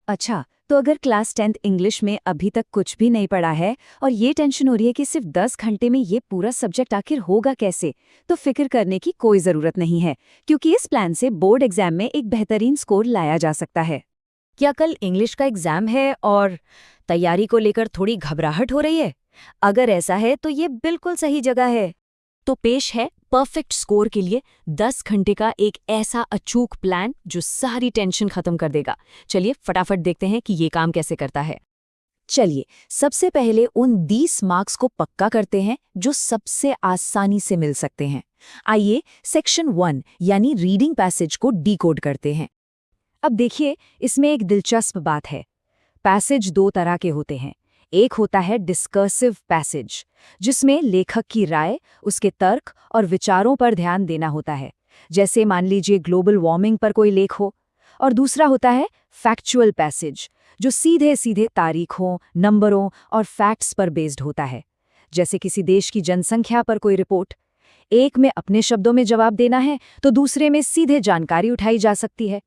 अच्छा, तो अगर क्लास 10th इंग्लिश में अभी तक कुछ भी नहीं पढ़ा है और ये टेंशन हो रही है कि सिर्फ 10 घंटे में ये पूरा सब्जेक्ट आखिर होगा कैसे, तो फिक्र करने की कोई ज़रूरत नहीं है, क्योंकि इस प्लान से बोर्ड एग्जाम में एक बेहतरीन स्कोर लाया जा सकता है। क्या कल इंग्लिश का एग्जाम है और तैयारी को लेकर थोड़ी घबराहट हो रही है? अगर ऐसा है तो ये बिल्कुल सही जगह है। तो पेश है परफेक्ट स्कोर के लिए 10 घंटे का एक ऐसा अचूक प्लान जो सारी टेंशन खत्म कर देगा। चलिए फटाफट देखते हैं कि ये काम कैसे करता है। चलिए, सबसे पहले उन 20 मार्क्स को पक्का करते हैं जो सबसे आसानी से मिल सकते हैं। आइए सेक्शन 1 यानी रीडिंग पैसेज को डिकोड करते हैं। अब देखिए, इसमें एक दिलचस्प बात है। पैसेज दो तरह के होते हैं। एक होता है डिस्कर्सिव पैसेज, जिसमें लेखक की राय, उसके तर्क और विचारों पर ध्यान देना होता है, जैसे मान लीजिए ग्लोबल वार्मिंग पर कोई लेख हो। और दूसरा होता है फैक्चुअल पैसेज, जो सीधे सीधे तारीखों, नंबरों और फैक्ट्स पर बेस्ड होता है, जैसे किसी देश की जनसंख्या पर कोई रिपोर्ट। एक में अपने शब्दों में जवाब देना है, तो दूसरे में सीधे जानकारी उठाई जा सकती है।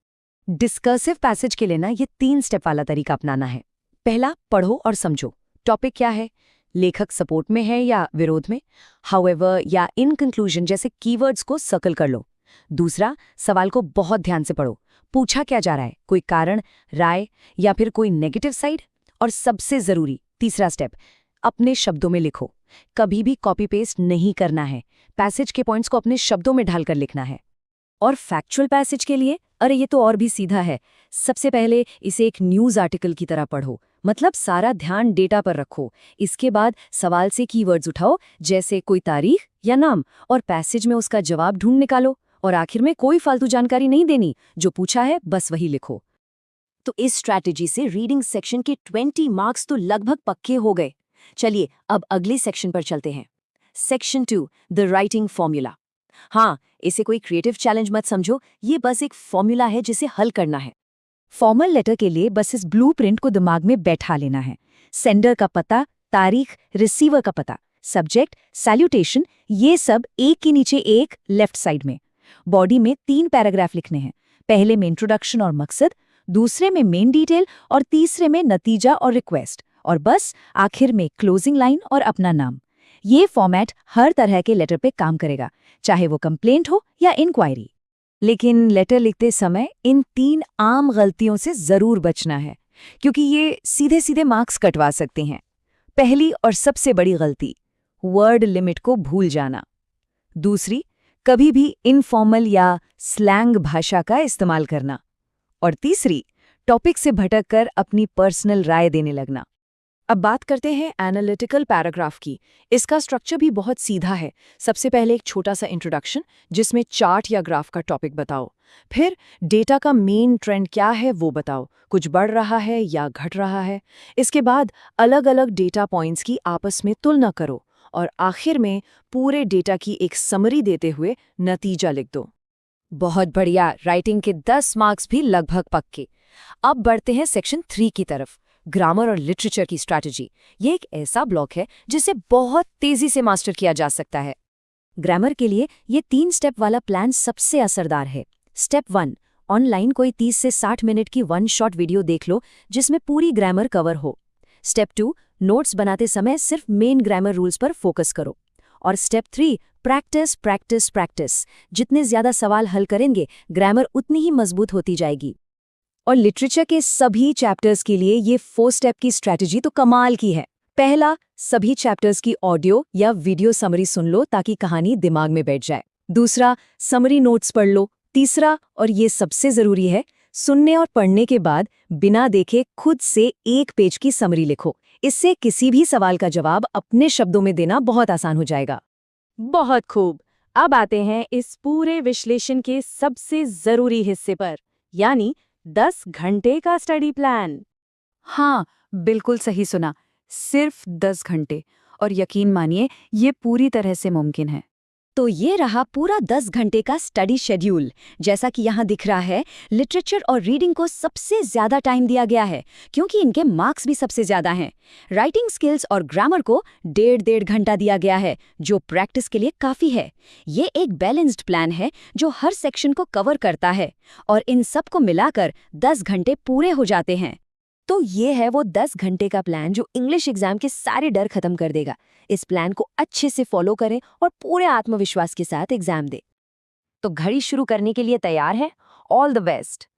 डिस्कर्सिव पैसेज के लिए ना ये 3 स्टेप वाला तरीका अपनाना है। पहला, पढ़ो और समझो। टॉपिक क्या है, लेखक सपोर्ट में है या विरोध में, हाउएवर या इन कंक्लूजन जैसे कीवर्ड्स को सर्कल कर लो। दूसरा, सवाल को बहुत ध्यान से पढ़ो। पूछा क्या जा रहा है, कोई कारण, राय या फिर कोई नेगेटिव साइड। और सबसे जरूरी तीसरा स्टेप, अपने शब्दों में लिखो। कभी भी कॉपी पेस्ट नहीं करना है, पैसेज के पॉइंट्स को अपने शब्दों में ढालकर लिखना है। और फैक्चुअल पैसेज के लिए, अरे ये तो और भी सीधा है। सबसे पहले इसे एक न्यूज़ आर्टिकल की तरह पढ़ो, मतलब सारा ध्यान डेटा पर रखो। इसके बाद सवाल से कीवर्ड्स उठाओ, जैसे कोई तारीख या नाम, और पैसेज में उसका जवाब ढूंढ निकालो। और आखिर में कोई फालतू जानकारी नहीं देनी, जो पूछा है बस वही लिखो। तो इस स्ट्रैटेजी से रीडिंग सेक्शन के 20 मार्क्स तो लगभग पक्के हो गए। चलिए अब अगले सेक्शन पर चलते हैं। Section 2, the writing formula. हाँ, इसे कोई क्रिएटिव चैलेंज मत समझो, ये बस एक फॉर्मूला है जिसे हल करना है। फॉर्मल लेटर के लिए बस इस ब्लूप्रिंट को दिमाग में बैठा लेना है। सेंडर का पता, तारीख, रिसीवर का पता, सब्जेक्ट, सैल्यूटेशन, ये सब एक के नीचे एक लेफ्ट साइड में। बॉडी में 3 पैराग्राफ लिखने हैं। पहले में इंट्रोडक्शन और मकसद, दूसरे में मेन डिटेल और तीसरे में नतीजा और रिक्वेस्ट, और बस आखिर में क्लोजिंग लाइन और अपना नाम। ये फॉर्मेट हर तरह के लेटर पे काम करेगा, चाहे वो कंप्लेंट हो या इंक्वायरी। लेकिन लेटर लिखते समय इन 3 आम गलतियों से जरूर बचना है, क्योंकि ये सीधे सीधे मार्क्स कटवा सकते हैं। पहली और सबसे बड़ी गलती, वर्ड लिमिट को भूल जाना। दूसरी, कभी भी इनफॉर्मल या स्लैंग भाषा का इस्तेमाल करना। और तीसरी, टॉपिक से भटककर अपनी पर्सनल राय देने लगना। अब बात करते हैं एनालिटिकल पैराग्राफ की। इसका स्ट्रक्चर भी बहुत सीधा है। सबसे पहले एक छोटा सा इंट्रोडक्शन, जिसमें चार्ट या ग्राफ का टॉपिक बताओ। फिर डेटा का मेन ट्रेंड क्या है वो बताओ, कुछ बढ़ रहा है या घट रहा है। इसके बाद अलग अलग डेटा पॉइंट्स की आपस में तुलना करो, और आखिर में पूरे डेटा की एक समरी देते हुए नतीजा लिख दो। बहुत बढ़िया, राइटिंग के 10 मार्क्स भी लगभग पक्के। अब बढ़ते हैं सेक्शन 3 की तरफ, ग्रामर और लिटरेचर की स्ट्रैटेजी। ये एक ऐसा ब्लॉक है जिसे बहुत तेजी से मास्टर किया जा सकता है। ग्रामर के लिए ये 3 स्टेप वाला प्लान सबसे असरदार है। स्टेप 1, ऑनलाइन कोई 30 से 60 मिनट की 1 शॉट वीडियो देख लो जिसमें पूरी ग्रामर कवर हो। स्टेप 2, नोट्स बनाते समय सिर्फ मेन ग्रामर रूल्स पर फोकस करो। और स्टेप 3, प्रैक्टिस प्रैक्टिस प्रैक्टिस। जितने ज्यादा सवाल हल करेंगे, ग्रामर उतनी ही मजबूत होती जाएगी। और लिटरेचर के सभी चैप्टर्स के लिए ये 4 स्टेप की स्ट्रैटेजी तो कमाल की है। पहला, सभी चैप्टर्स की ऑडियो या वीडियो समरी सुन लो ताकि कहानी दिमाग में बैठ जाए। दूसरा, समरी नोट्स पढ़ लो। तीसरा, और ये सबसे जरूरी है, सुनने और पढ़ने के बाद बिना देखे खुद से 1 पेज की समरी लिखो। इससे किसी भी सवाल का जवाब अपने शब्दों में देना बहुत आसान हो जाएगा। बहुत खूब। अब आते हैं इस पूरे विश्लेषण के सबसे जरूरी हिस्से पर, यानी 10 घंटे का स्टडी प्लान। हाँ, बिल्कुल सही सुना, सिर्फ 10 घंटे। और यकीन मानिए, ये पूरी तरह से मुमकिन है। तो ये रहा पूरा 10 घंटे का स्टडी शेड्यूल। जैसा कि यहाँ दिख रहा है, लिटरेचर और रीडिंग को सबसे ज्यादा टाइम दिया गया है, क्योंकि इनके मार्क्स भी सबसे ज्यादा हैं। राइटिंग स्किल्स और ग्रामर को 1.5 घंटा दिया गया है, जो प्रैक्टिस के लिए काफी है। ये एक बैलेंस्ड प्लान है जो हर सेक्शन को कवर करता है, और इन सब को मिलाकर 10 घंटे पूरे हो जाते हैं। तो ये है वो 10 घंटे का प्लान जो इंग्लिश एग्जाम के सारे डर खत्म कर देगा। इस प्लान को अच्छे से फॉलो करें और पूरे आत्मविश्वास के साथ एग्जाम दें। तो घड़ी शुरू करने के लिए तैयार है? All the best.